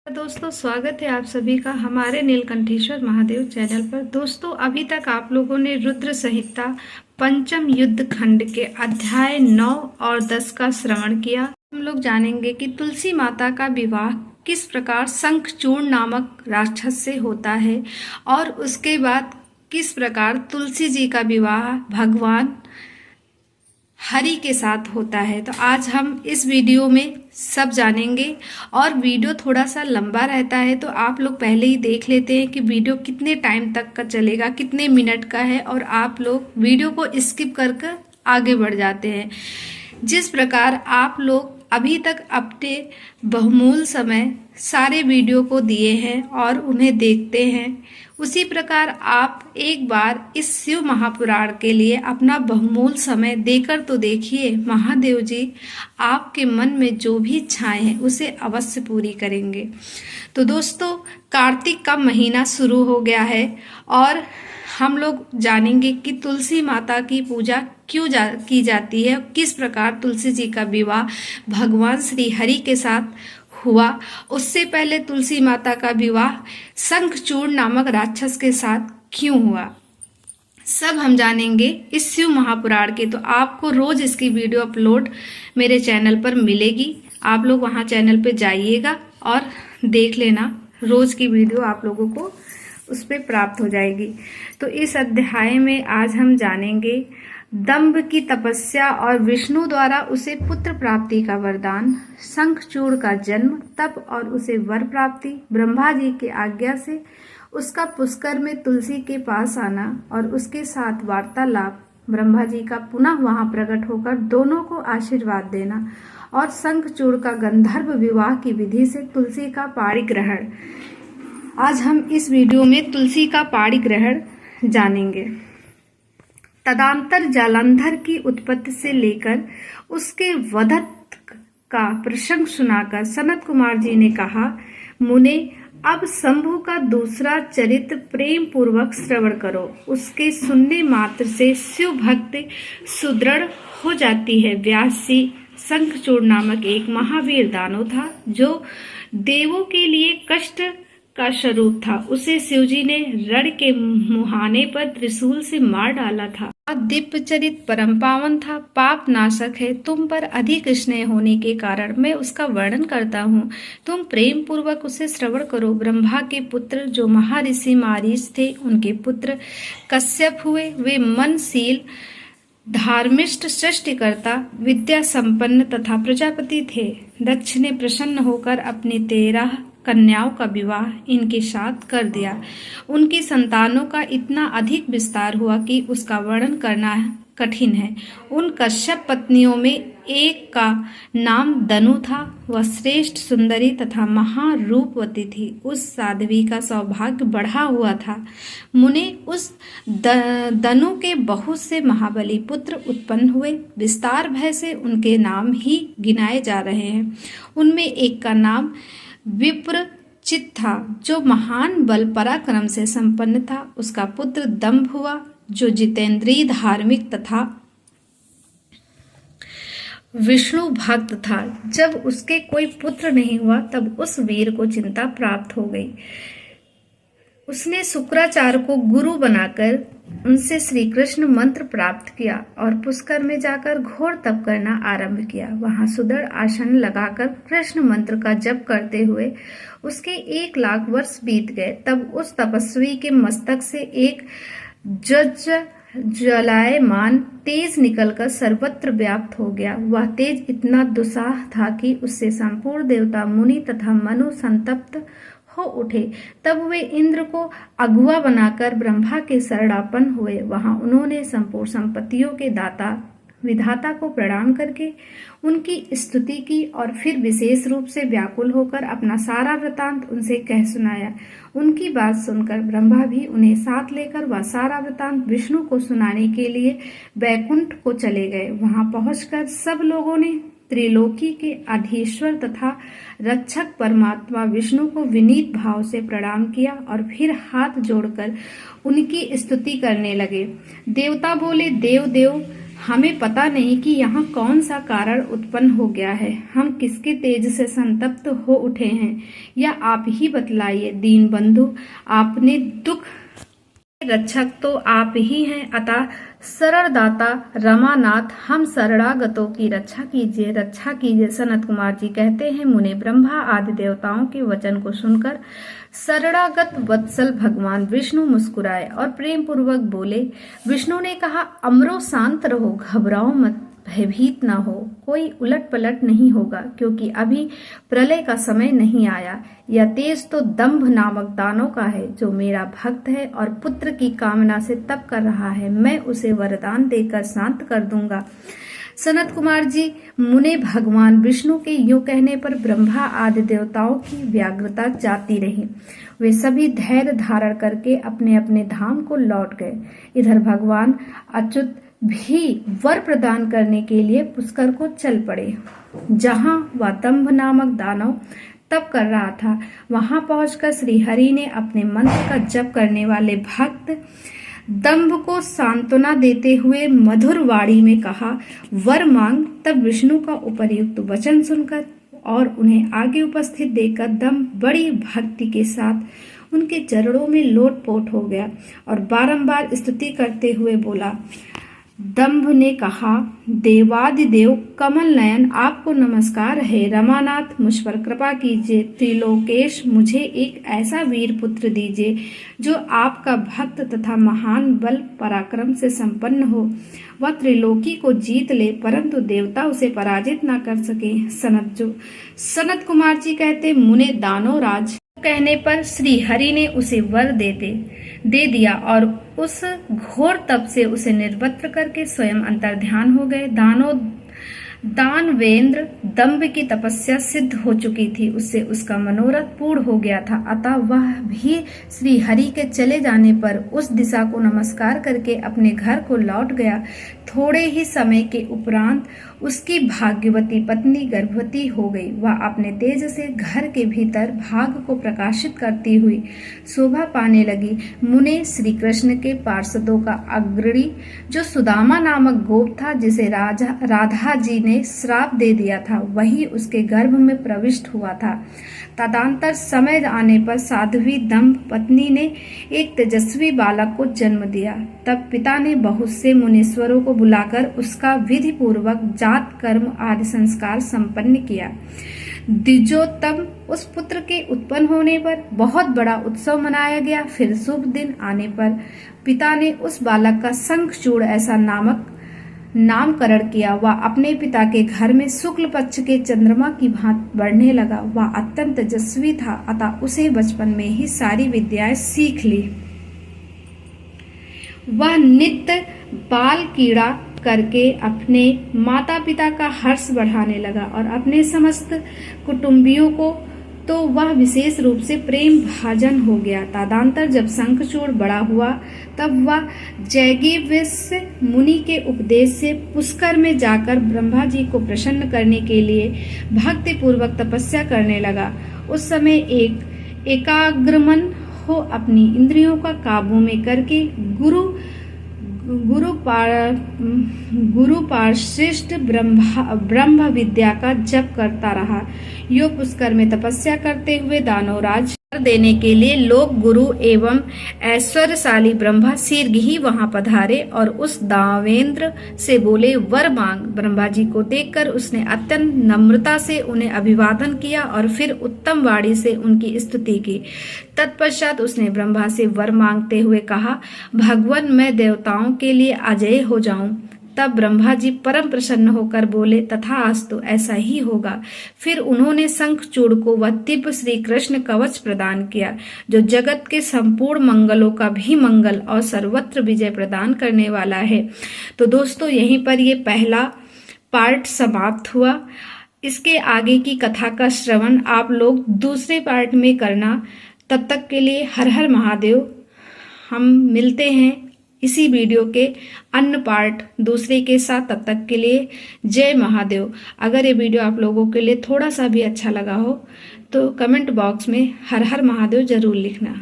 दोस्तों, स्वागत है आप सभी का हमारे नीलकंठेश्वर महादेव चैनल पर। दोस्तों, अभी तक आप लोगों ने रुद्र संहिता पंचम युद्ध खंड के अध्याय 9 और 10 का श्रवण किया। हम लोग जानेंगे कि तुलसी माता का विवाह किस प्रकार शंखचूर्ण नामक राक्षस से होता है और उसके बाद किस प्रकार तुलसी जी का विवाह भगवान हरि के साथ होता है। तो आज हम इस वीडियो में सब जानेंगे और वीडियो थोड़ा सा लंबा रहता है, तो आप लोग पहले ही देख लेते हैं कि वीडियो कितने टाइम तक का चलेगा, कितने मिनट का है, और आप लोग वीडियो को स्किप करके आगे बढ़ जाते हैं। जिस प्रकार आप लोग अभी तक अपने बहुमूल्य समय सारे वीडियो को दिए हैं और उन्हें देखते हैं, उसी प्रकार आप एक बार इस शिव महापुराण के लिए अपना बहुमूल्य समय देकर तो देखिए। महादेव जी आपके मन में जो भी इच्छाएं हैं उसे अवश्य पूरी करेंगे। तो दोस्तों, कार्तिक का महीना शुरू हो गया है और हम लोग जानेंगे कि तुलसी माता की पूजा क्यों की जाती है, किस प्रकार तुलसी जी का विवाह भगवान श्री हरि के साथ हुआ। उससे पहले तुलसी माता का विवाह शंखचूर्ण नामक राक्षस के साथ क्यों हुआ, सब हम जानेंगे इस शिव महापुराण के। तो आपको रोज इसकी वीडियो अपलोड मेरे चैनल पर मिलेगी, आप लोग वहां चैनल पे जाइएगा और देख लेना। रोज की वीडियो आप लोगों को उस पर प्राप्त हो जाएगी। तो इस अध्याय में आज हम जानेंगे दंभ की तपस्या और विष्णु द्वारा उसे पुत्र प्राप्ति का वरदान, शंखचूर्ण का जन्म, तप और उसे वर प्राप्ति, ब्रह्मा जी की आज्ञा से उसका पुष्कर में तुलसी के पास आना और उसके साथ वार्तालाप, ब्रह्मा जी का पुनः वहां प्रकट होकर दोनों को आशीर्वाद देना और शंखचूर्ण का गंधर्व विवाह की विधि से तुलसी का पाणिग्रहण। आज हम इस वीडियो में तुलसी का पाणिग्रहण जानेंगे। तदंतर जालंधर की उत्पत्ति से लेकर उसके वधत का प्रसंग सुनाकर सनत कुमार जी ने कहा, मुने अब शंभु का दूसरा चरित्र प्रेम पूर्वक श्रवण करो। उसके सुनने मात्र से शिव भक्ति सुदृढ़ हो जाती है। व्यास जी शंखचूर्ण नामक एक महावीर दानव था जो देवों के लिए कष्ट का स्वरूप था। उसे शिवजी ने रण के मुहाने पर त्रिशूल से मार डाला था। दिव्य चरित परम पावन था, पाप नाशक है। तुम पर अधिक स्नेह होने के कारण मैं उसका वर्णन करता हूँ, तुम प्रेम पूर्वक उसे श्रवण करो। ब्रह्मा के पुत्र जो महर्षि मारीच थे, उनके पुत्र कश्यप हुए। वे मनशील, धार्मिष्ठ, सृष्टिकर्ता, विद्या संपन्न तथा प्रजापति थे। दक्ष ने प्रसन्न होकर अपनी 13 कन्याओं का विवाह इनके साथ कर दिया। उनकी संतानों का इतना अधिक विस्तार हुआ कि उसका वर्णन करना कठिन है। उन कश्यप पत्नियों में एक का नाम दनु था। वह श्रेष्ठ, सुंदरी तथा महारूपवती थी। उस साध्वी का सौभाग्य बढ़ा हुआ था। मुने, उस दनु के बहुत से महाबली पुत्र उत्पन्न हुए। विस्तार भय से उनके नाम ही गिनाए जा रहे हैं। उनमें एक का नाम विप्रचित था जो महान बल पराक्रम से संपन्न था। उसका पुत्र दंभ हुआ जो जितेंद्रिय, धार्मिक तथा विष्णु भक्त था। जब उसके कोई पुत्र नहीं हुआ तब उस वीर को चिंता प्राप्त हो गई। उसने शुक्राचार्य को गुरु बनाकर उनसे श्री कृष्ण मंत्र प्राप्त किया और पुष्कर में जाकर घोर तप करना आरंभ किया। वहां सुदृढ़ आसन लगाकर कृष्ण मंत्र का जप करते हुए उसके 1 लाख वर्ष बीत गए। तब उस तपस्वी के मस्तक से एक ज्वलायमान तेज निकलकर सर्वत्र व्याप्त हो गया। वह तेज इतना दुस्साह था कि उससे संपूर्ण देवता, मुनि तथा मनु संतप्त हो उठे। तब वे इंद्र को अगुआ बनाकर ब्रह्मा के शरणापन्न हुए। वहां उन्होंने संपूर्ण संपत्तियों के दाता विधाता को प्रणाम करके उनकी स्तुति की और फिर विशेष रूप से व्याकुल होकर अपना सारा वृतांत उनसे कह सुनाया। उनकी बात सुनकर ब्रह्मा भी उन्हें साथ लेकर वह सारा वृतांत विष्णु को सुनाने के लिए वैकुंठ को चले गए। वहां पहुंचकर सब लोगों ने त्रिलोकी के अधीश्वर तथा रक्षक परमात्मा विष्णु को विनीत भाव से प्रणाम किया और फिर हाथ जोड़कर उनकी स्तुति करने लगे। देवता बोले, देव देव हमें पता नहीं कि यहाँ कौन सा कारण उत्पन्न हो गया है। हम किसके तेज से संतप्त हो उठे हैं, या आप ही बतलाइए। दीन बंधु, आपने दुख रक्षक तो आप ही हैं, अतः शरणदाता रमानाथ हम शरणागतों की रक्षा कीजिए, रक्षा कीजिए। सनत कुमार जी कहते हैं, मुने ब्रह्मा आदि देवताओं के वचन को सुनकर शरणागत वत्सल भगवान विष्णु मुस्कुराए और प्रेम पूर्वक बोले। विष्णु ने कहा, अमरो शांत रहो, घबराओ मत, भयभीत न हो, कोई उलट पलट नहीं होगा, क्योंकि अभी प्रलय का समय नहीं आया। यह तेज तो दंभ नामक दानव का है, जो मेरा भक्त है और पुत्र की कामना से तप कर रहा है। मैं उसे वरदान देकर शांत कर दूंगा। सनत कुमार जी, मुने भगवान विष्णु के यूं कहने पर ब्रह्मा आदि देवताओं की व्याग्रता जाती रही। वे सभी धैर्य धारण करके अपने अपने धाम को लौट गए। इधर भगवान अच्युत भी वर प्रदान करने के लिए पुष्कर को चल पड़े। जहां वह दंभ नामक दानव तप कर रहा था, वहां पहुंचकर श्रीहरि ने अपने मंत्र का जप करने वाले भक्त दंभ को सांत्वना देते हुए मधुर वाणी में कहा, वर मांग। तब विष्णु का उपर्युक्त वचन सुनकर और उन्हें आगे उपस्थित देखकर दंभ बड़ी भक्ति के साथ उनके चरणों में लोटपोट हो गया और बारंबार स्तुति करते हुए बोला। दंभ ने कहा, देवादिदेव कमल नयन, आपको नमस्कार है। रमानाथ, मुझ पर कृपा कीजिए। त्रिलोकेश, मुझे एक ऐसा वीर पुत्र दीजिए जो आपका भक्त तथा महान बल पराक्रम से संपन्न हो। वह त्रिलोकी को जीत ले, परंतु देवता उसे पराजित न कर सके। सनत कुमार जी कहते, मुने दानव राज कहने पर श्री हरि ने उसे वर दे दिया और उस घोर तप से उसे निर्वत्र करके स्वयं अंतर्ध्यान हो गए। दानवेंद्र दंभ की तपस्या सिद्ध हो चुकी थी, उससे उसका मनोरथ पूर्ण हो गया था, अतः वह भी श्री हरि के चले जाने पर उस दिशा को नमस्कार करके अपने घर को लौट गया। थोड़े ही समय के उपरांत उसकी भाग्यवती पत्नी गर्भवती हो गई। वह अपने तेज से घर के भीतर भाग को प्रकाशित करती हुई शोभा पाने लगी। मुने श्री कृष्ण के पार्षदों का अग्रणी जो सुदामा नामक गोप था, जिसे राधा जी ने श्राप दे दिया था, वही उसके गर्भ में प्रविष्ट हुआ था। तदंतर समय आने पर साध्वी दंभ पत्नी ने एक तेजस्वी बालक को जन्म दिया। तब पिता ने बहुत से मुनीश्वरों को बुलाकर उसका विधि पूर्वक जात कर्म आदि संस्कार संपन्न किया। द्विजोत्तम उस पुत्र के उत्पन्न होने पर बहुत बड़ा उत्सव मनाया गया। फिर शुभ दिन आने पर पिता ने उस बालक का शंखचूड़ ऐसा नामकरण किया। वह अपने पिता के घर में शुक्ल पक्ष के चंद्रमा की भांति बढ़ने लगा। वह अत्यंत तेजस्वी था, अतः उसे बचपन में ही सारी विद्याएं सीख ली। वह नित्य बाल क्रीड़ा करके अपने माता पिता का हर्ष बढ़ाने लगा और अपने समस्त कुटुंबियों को तो वह विशेष रूप से प्रेम भाजन हो गया। तदंतर जब शंखचूड़ बड़ा हुआ, तब वह जैगीवस्य मुनि के उपदेश से पुष्कर में जाकर ब्रह्मा जी को प्रसन्न करने के लिए भक्ति पूर्वक तपस्या करने लगा। उस समय एकाग्रमन हो अपनी इंद्रियों का काबू में करके गुरु पार्षिष्ट ब्रह्म विद्या का जप करता रहा। यो पुष्कर में तपस्या करते हुए दानवराज देने के लिए लोक गुरु एवं ऐश्वर्यशाली ब्रह्मा शीघ्र ही वहां पधारे और उस दावेंद्र से बोले, वर मांग। ब्रह्मा जी को देखकर उसने अत्यंत नम्रता से उन्हें अभिवादन किया और फिर उत्तम वाणी से उनकी स्तुति की। तत्पश्चात उसने ब्रह्मा से वर मांगते हुए कहा, भगवान, मैं देवताओं के लिए अजय हो जाऊं। तब ब्रह्मा जी परम प्रसन्न होकर बोले, तथास्तु, ऐसा ही होगा। फिर उन्होंने शंखचूड़ को वह दिव्य श्री कृष्ण कवच प्रदान किया, जो जगत के संपूर्ण मंगलों का भी मंगल और सर्वत्र विजय प्रदान करने वाला है। तो दोस्तों, यहीं पर ये पहला पार्ट समाप्त हुआ। इसके आगे की कथा का श्रवण आप लोग दूसरे पार्ट में करना। तब तक के लिए हर हर महादेव। हम मिलते हैं इसी वीडियो के अन्य पार्ट दूसरे के साथ। तब तक के लिए जय महादेव। अगर ये वीडियो आप लोगों के लिए थोड़ा सा भी अच्छा लगा हो तो कमेंट बॉक्स में हर हर महादेव जरूर लिखना।